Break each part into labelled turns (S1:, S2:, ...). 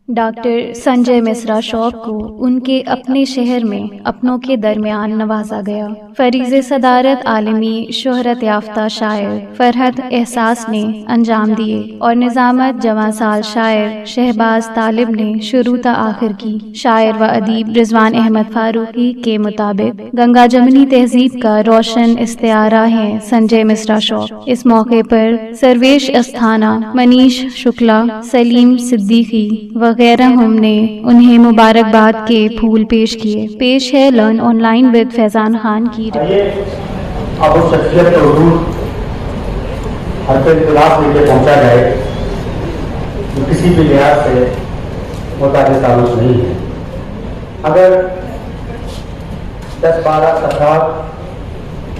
S1: Doctor Sanjay Mishra शौक को उनके अपने शहर में अपनों के दरमियान नवाजा गया। फरीज़ सदारत आलमी शोहरत याफ्ता शायर फरहत एहसास ने अंजाम दिए और निज़ामत जवासाल शायर शहबाज तालिब ने शुरू ता आखिर की। शायर व अदीब रिजवान अहमद फारूकी के मुताबिक गंगा जमनी तहजीब का रोशन इस्तिआरा है संजय मिश्रा शौक। इस मौके पर सर्वेश अस्थाना, मनीष शुक्ला, सलीम सिद्दीकी वगैरह हमने उन्हें मुबारकबाद के फूल पेश किए। पेश है learn online with Faizan Khan की।
S2: अब उस शख्सियत को हर पे इख्तिलाफ लेके पहुंचा जाए जो किसी भी लिहाज से मुताबिक ताल्लुक नहीं है। अगर 10-12 सफ़ात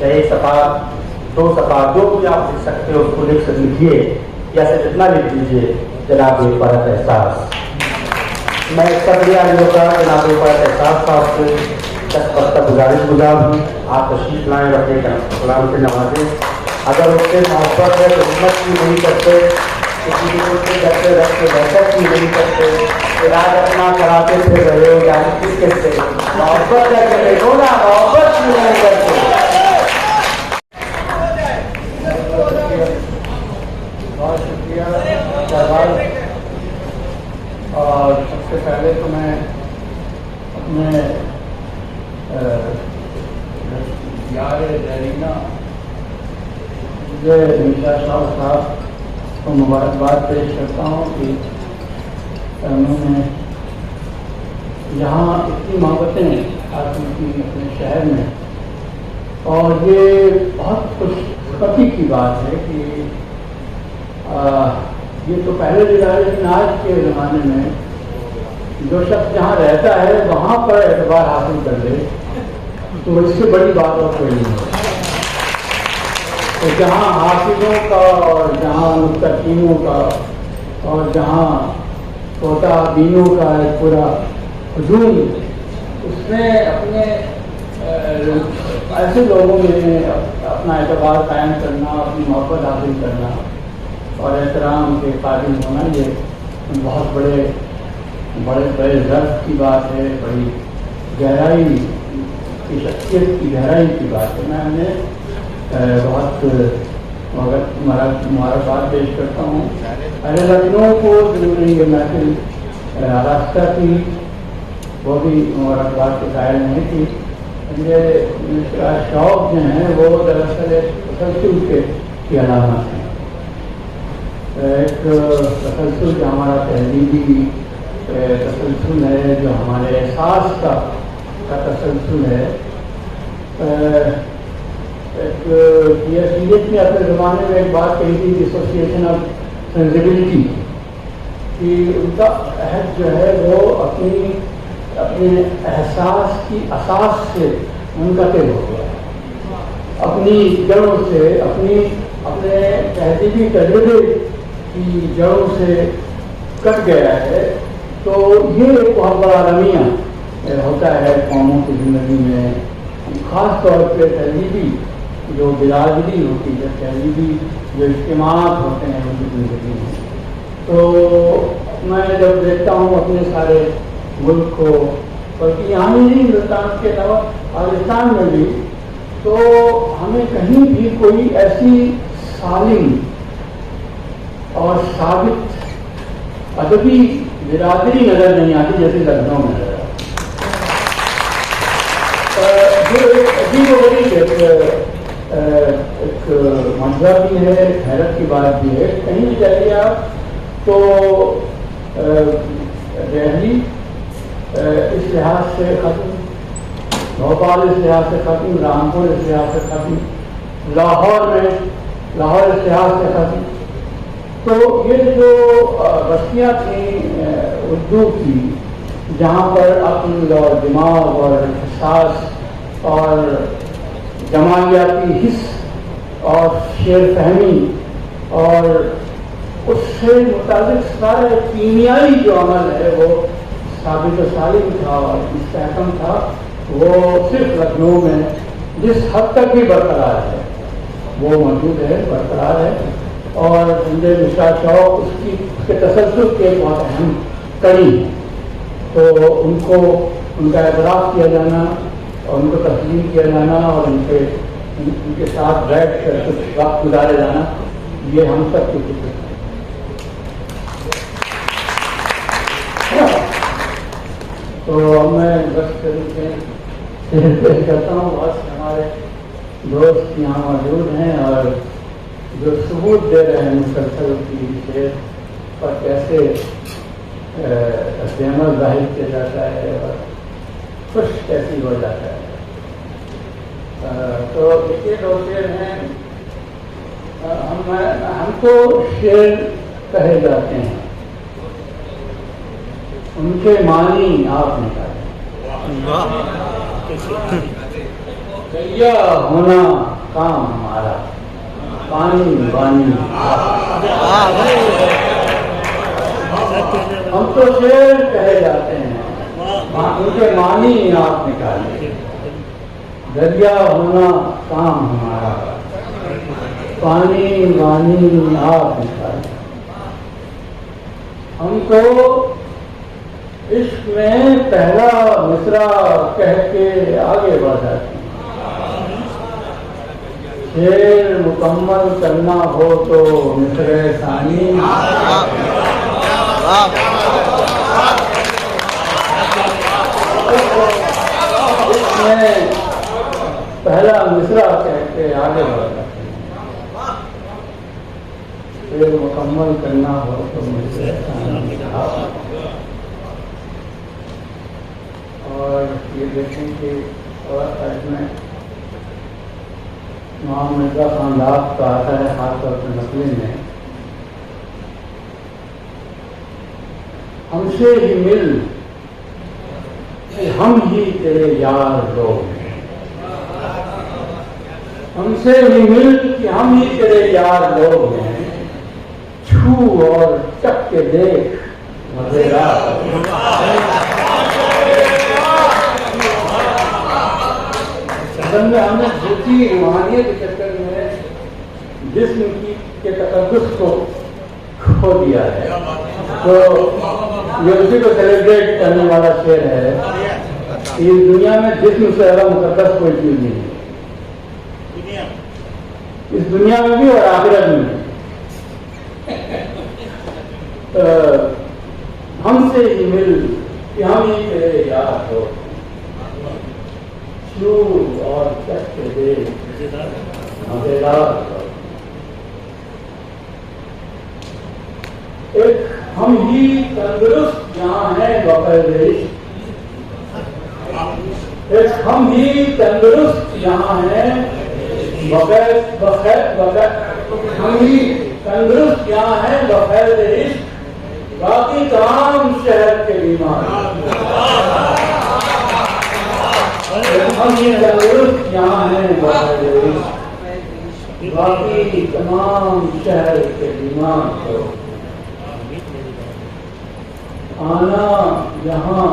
S2: या 1 सफ़ात 2 सफ़ात जो भी आप लिख सकते हो उसको लिखिए या से जितना लिख दीजिए जनाब एक परत एहसास। मैं शुक्रिया होगा जनाब एक परत एहसास साहब से 10 पत्ता गुजारिश हूँ आप तशरीफ लाएँ रखने का गुलाम से नवाजें। अगर उससे मोहब्बत है तो हिम्मत भी नहीं करते, किसी को करते रखते बहतर भी नहीं करते, इलाज अपना कराते फिर रहे हो या किसके से मोहब्बत करके देखो ना, मोहब्बत भी नहीं करते। बहुत शुक्रिया शहबाज। और सबसे पहले तो मैं अपने यार जरीना मिश्रा साहब को मुबारकबाद पेश करता हूँ कि उन्होंने यहाँ इतनी मोहब्बतें हासिल की अपने शहर में। और ये बहुत खुशखबरी की बात है कि ये तो पहले जगह है, लेकिन आज के ज़माने में जो शख्स जहाँ रहता है वहाँ पर एतबार हासिल कर ले तो इससे बड़ी बात और कोई नहीं है। तो जहाँ हाफिज़ों का और जहाँ मुत्तकीनों का और जहाँ तोता बीनों का एक पूरा हजूम, उसमें अपने ऐसे लोगों में अपना एतबार कायम करना, अपनी मोहब्बत हासिल करना और एहतराम के काबिल होना, ये बहुत बड़े ज़र्फ़ की बात है, बड़ी गहराई की शख्सियत की गहराई की बात है। मैं उन्हें बहुत मुबारकबाद पेश करता हूँ। अरे लखनऊ को ज़रूरी ये महफिल रास्ता की वो भी मुबारकबाद के कायल नहीं थी। ये मिश्रा शौक जो हैं वो दरअसल तसलसल की अलामत हैं। एक तसलसल जो हमारा तहजीबी तसलसल है, जो हमारे एहसास का तसलसल है। सीरियस ने अपने ज़माने में एक बात कही थी, डिसोसिएशन ऑफ सेंसिबिलिटी, कि उनका अहद जो है वो अपने एहसास की असास से मुनक़तिल हो गया है, अपनी जड़ों से, अपने तहजीबी तजुर्बे की जड़ों से कट गया है। तो ये एक बहुत बड़ा अलमिया होता है कौमों की ज़िंदगी में, ख़ास तौर पर तहजीबी जो बिरादरी होती है, तहजीबी जो इज्तिमात होते हैं उनकी ज़िंदगी में। तो मैं जब देखता हूँ अपने सारे मुल्क को, बल्कि यहाँ ही नहीं हिंदुस्तान के अलावा पाकिस्तान में भी, तो हमें कहीं भी कोई ऐसी सालिम और साबित अदबी बिरादरी नज़र नहीं आती जैसे लखनऊ में नजर आती। जो एक अजीब व गरीब एक मंजर भी है, हैरत की बात भी है। कहीं भी जाइए आप तो दिल्ली इस लिहाज से ख़त्म, भोपाल इस लिहाज से ख़त्म, रामपुर इस लिहाज से ख़त्म, लाहौर इस लिहाज से ख़त्म। तो ये जो बस्तियाँ थीं उर्दू की, जहाँ पर अक्ल और दिमाग और एहसास और जमालियाती हिस्स और शेर फहमी और उससे मुताबिक सारा कीमियाई जो अमल है वो साबित सालिम था और मुस्तहकम था, वो सिर्फ लखनऊ में जिस हद तक भी बरकरार है वो मौजूद है, बरकरार है। और संजय मिश्रा शौक उसके तसल्सल के बहुत अहम कड़ी हैं, तो उनको उनका एतराफ़ किया जाना और उनको तस्लीम किया जाना और उनके साथ बैठ कर कुछ वक्त गुजारे जाना, ये हम सब की फिक्र है। तो मैं बस करता हूँ, बस हमारे दोस्त यहाँ मौजूद हैं और जो सबूत दे रहे हैं मुसलसल की शेर पर कैसे अमल जाहिर किया जाता है और खुश कैसी हो जाता है। तो इसके दो शेर हैं, हमको शेर कहे जाते हैं, उनके मानी आप निकालें। कैया होना काम हमारा, पानी बानी हम तो शेर कहे जाते हैं, उनके मानी आप निकालें। दरिया होना काम हमारा, पानी बानी आप निकालें। हमको इश्क में पहला मिसरा कह के आगे बढ़ जाते हैं। शेर मुकम्मल करना हो तो मिसरे सानी, इसमें पहला मिसरा कह के आगे बढ़ जाते हैं। शेर मुकम्मल करना हो तो मिसरे सानी। और ये देखें कि में इमाम मिर्ज़ा खानदाब का आता है, खासतौर पर नकली में, हमसे ही मिल हम ही तेरे यार लोग हैं, हमसे ही मिल कि हम ही तेरे यार लोग हैं, छू और चख के देख मजेदार। हमने झूठी रूहानियत के चक्कर में जिस्म के तकद्दुस को खो दिया है, तो ये उसी को सेलिब्रेट करने वाला शेर है। इस दुनिया में जिस्म से ज़्यादा मुकद्दस कोई चीज नहीं है, इस दुनिया में भी और आखिरत में भी। हमसे ही मिल कि हम ही तेरे यार हो, और चख दे मजेदार। एक हम ही तंदुरुस्त जहाँ है वफादेश, एक हम ही तंदुरुस्त यहाँ है हम ही तंदुरुस्त यहाँ है वफादेश, बाकी तमाम शहर के बीमार। हम ये तंदुरुस्त यहाँ है बाकी तमाम शहर के बीमार को। आना यहाँ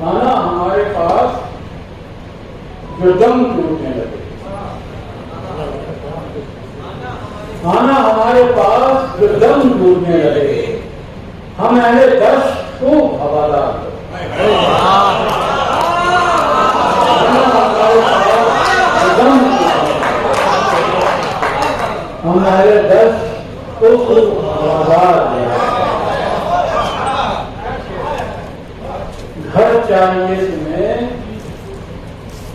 S2: आना हमारे पास जो दम टूटने लगे, आना हमारे पास जो दम टूटने लगे, हम अहले दश्त को हवाला दो। हमारे दस्त को घर चाहिए तुम्हें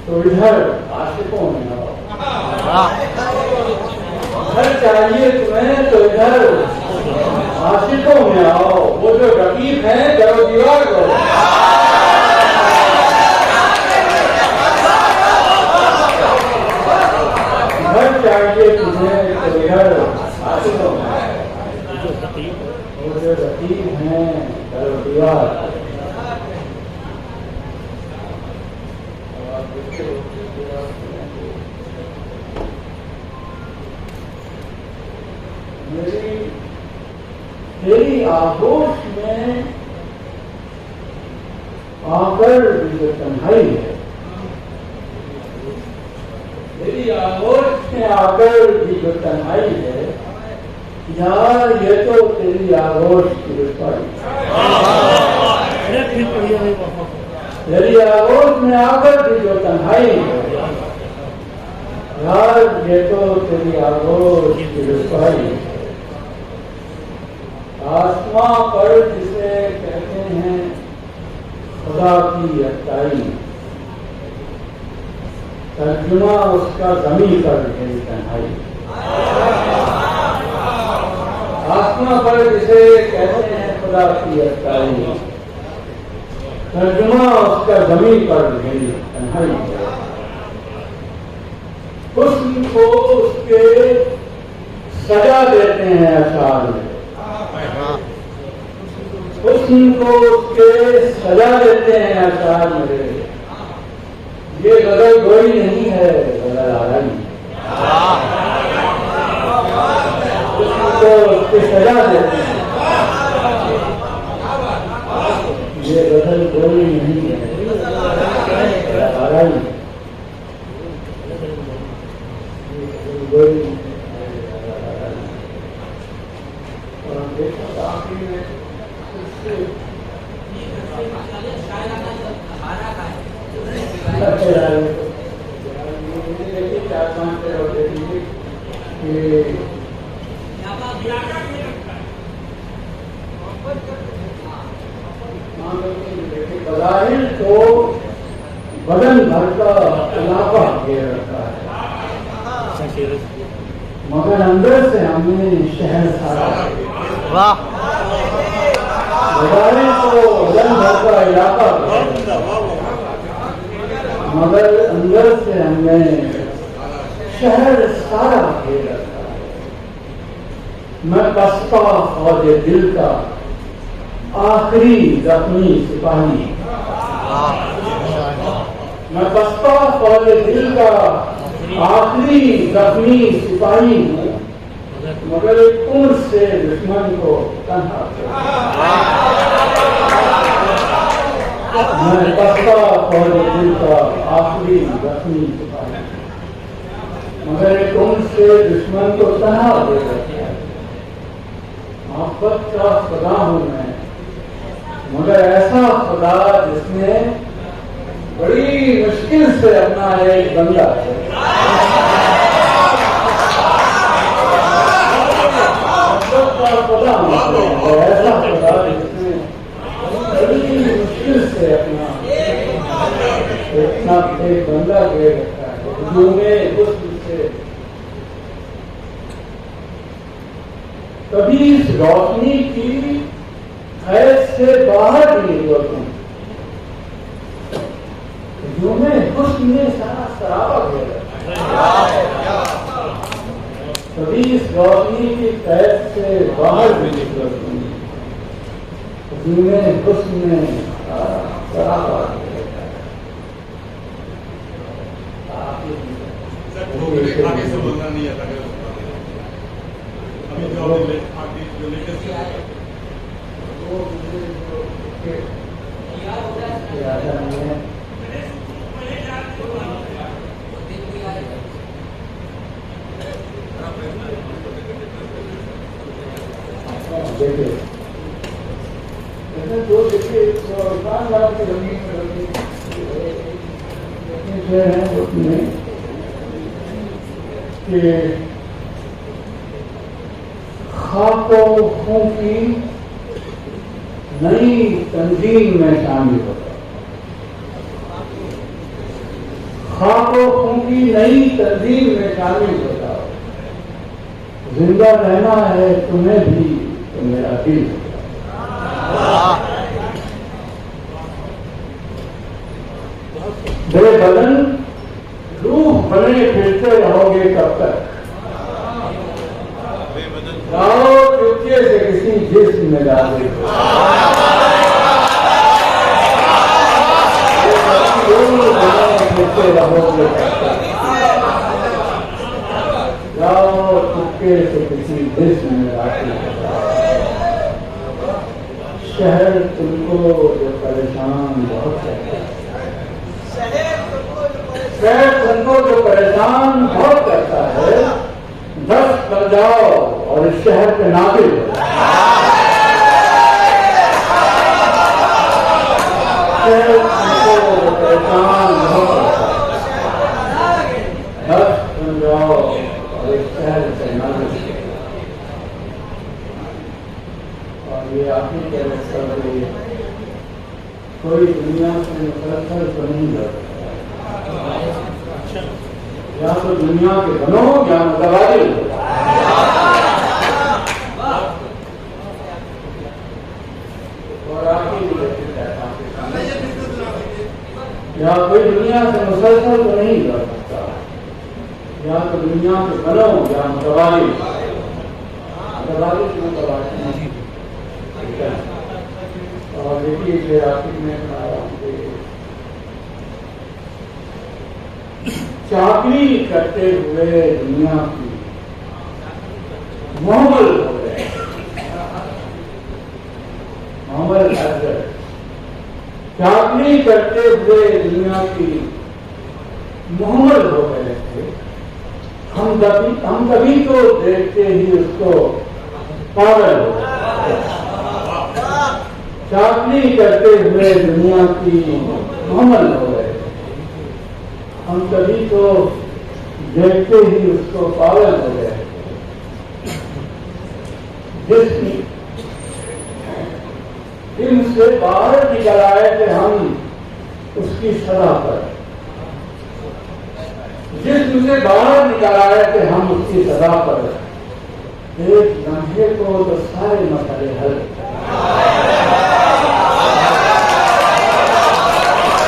S2: तो इधर आशिकों में आओ, घर चाहिए तुम्हें तो इधर आशिकों में आओ। वो जो रकीब है दरो दीवार को, घर चाहिए तुम्हें तो इधर आशिकों में आओ। वो जो रकीब है दरो दीवार। तेरी आगोश में आकर जो तन्हाई है, तेरी आगोश में आकर भी जो तन्हाई है, यार ये तो तेरी आगोश की रुसवाई। यदि आगोश में आकर भी जो तन्हाई है, यार ये तो तेरी आगोश की रुसवाई है। आत्मा पर जिसे कहते हैं खुदा की अताई, तर्जुमा उसका जमी पर है तन्हाई। आत्मा पर जिसे कहते हैं खुदा की अताई, तर्जुमा उसका जमी पर है तन्हाई। हुस्न को उसके सजा देते हैं अशार में, हुस्न को उसके सजा देते हैं अशार में। ये गजल गोई नहीं है, गजल आराई। हुस्न को उसके सजा देते हैं, ये गजल गोई नहीं है, गजल आराई। बज़ाहिर तो बदन भर का इलाका घेर रखा है, मगर अंदर से हमें शहर सारा। वाह! बज़ाहिर तो बदन भर का इलाका, मगर अंदर से हमें शहर सारा घेर रखा है। मैं बसता फौजे दिल का आखिरी जख्मी सिपाही, मैं बसता फौजे दिल का आखिरी जख्मी सिपाही हूँ, मगर एक उम्र से दुश्मन को तन्हा मैं बसता फौजे दिल का आखिरी जख्मी सिपाही, मगर एक उम्र से दुश्मन को तन्हा दे रखा है। मोहब्बत का खुदा हूँ मैं, मगर ऐसा खुदा जिसने बड़ी मुश्किल से अपना एक बंदा है। खुदा ऐसा खुदा जिसने बड़ी मुश्किल से अपना एक बंदा दे रखा है, में हुस्न से। कभी इस रोशनी की खैर से बाहर भी नहीं होती, में हुस्न ने सारा सराबा घेरा। कभी इस रोशनी की कैद से बाहर भी निकलती, में हुस्न ने सारा सराबा घेरा।
S3: आगे से बोलना नहीं आता, अभी जो लेटेस्ट
S2: देखिए जो देखिए 105 लाख की जमीन में है उसमें कि खाको खूं की नई तंजीम में शामिल होता, खाको खूं की नई तंजीम में शामिल होता। जिंदा रहना है तुम्हें भी तो मेरा दिल, बेबदन रूह बने फिरते रहोगे कब तक। आओ चुपके से किसी जिस्म में डाल फिरते रहोगे कब तक। जाओ चुपके से किसी जिस्म में डाल। शहर तुमको जो परेशान बहुत करता है, शहर तुमको जो परेशान बहुत करता है, दस्त कर जाओ और इस शहर के नादिर हो। कोई दुनिया से मुसलसल तो नहीं लड़ता, या तो दुनिया के बनो या मुतवाली हो। और आखिरी या कोई दुनिया से मुसलसल तो नहीं लड़ सकता, या तो दुनिया के बनो या मुतवाली। मुतवाली की मुतवाली और देखिए जो आखिर में चाकरी करते हुए दुनिया की मोहम्मद हो गए, मोहम्मद अजहर चाकरी करते हुए दुनिया की मोहम्मद हो गए थे। हम कभी तो देखते ही उसको पागल हो गए। चाकरी करते हुए दुनिया की मोहम्मद हो गए, हम कभी तो देखते ही उसको पागल हो गए। जिसकी दिल से बाहर निकल आए थे हम उसकी सदा पर, जिसम से बाहर निकल आए थे हम उसकी सदा पर। एक लम्हे को तो सारे मसले हल,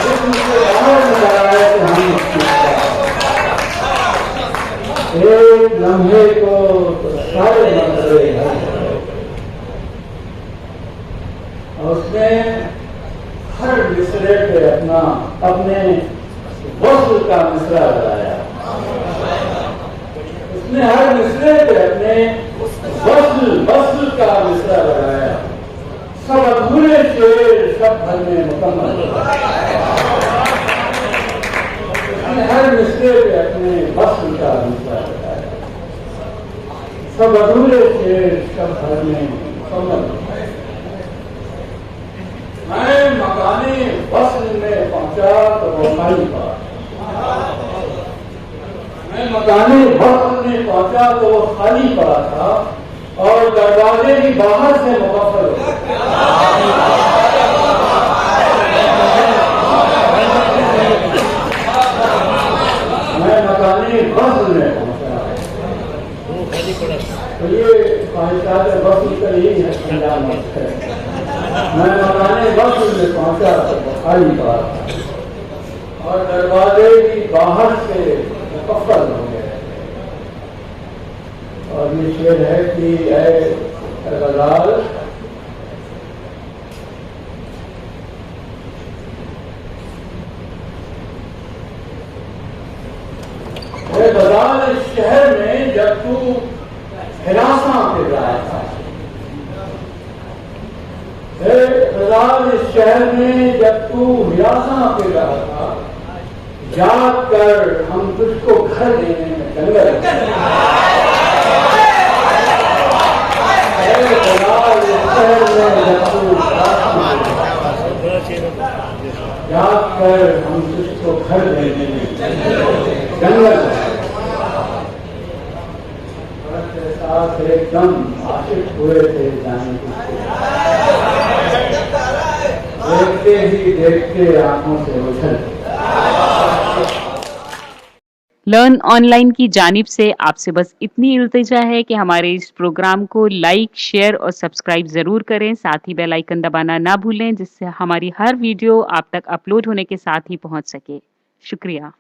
S2: जिसम से बाहर निकल आए थे हम उसकी सदा पर। एक लम्हे को तो सारे मसले हल। उसने हर मिसरे पे अपने वस्ल का मिसरा लगाया, उसने हर मिसरे पे अपने वस्ल का मिसरा लगाया। सब अधूरे शेर सब भर में मुकम्मल, उसने हर मिसरे पे अपने वस्ल का मिसरा लगाया। सब अधूरे शेर सब भर में मुकम्मल। मैं मकाने वस्ल में पहुंचा तो वो खाली पड़ा, मैं मकाने वस्ल में पहुंचा तो वो खाली पड़ा था और दरवाजे भी बाहर से मुकफ्फल हो गए। मैं मकाने वस्ल में पहुंचा तो ये ख्वाहिशात वस्ल का यही है अंजाम है। मैं मकाने वस्ल में पहुंचा तो खाली पड़ा और दरवाजे भी बाहर से मुकफ्फल हो गए। और ये शेर है कि ऐ गज़ाल इस शहर में जब तू हिरासा फिर रहा था, इस शहर में जब तू हिरासा फिर रहा था, याद कर हम तुझको घर देने में जंगल। इस शहर में जब तू याद कर हम तुझको घर देने में जंगल। साथ एकदम आशिक हुए थे जाने को, देखते ही देखते आंखों से उछल।
S4: लर्न ऑनलाइन की जानिब से आपसे बस इतनी इल्तिजा है कि हमारे इस प्रोग्राम को लाइक, शेयर और सब्सक्राइब जरूर करें। साथ ही बेल आइकन दबाना ना भूलें, जिससे हमारी हर वीडियो आप तक अपलोड होने के साथ ही पहुंच सके। शुक्रिया।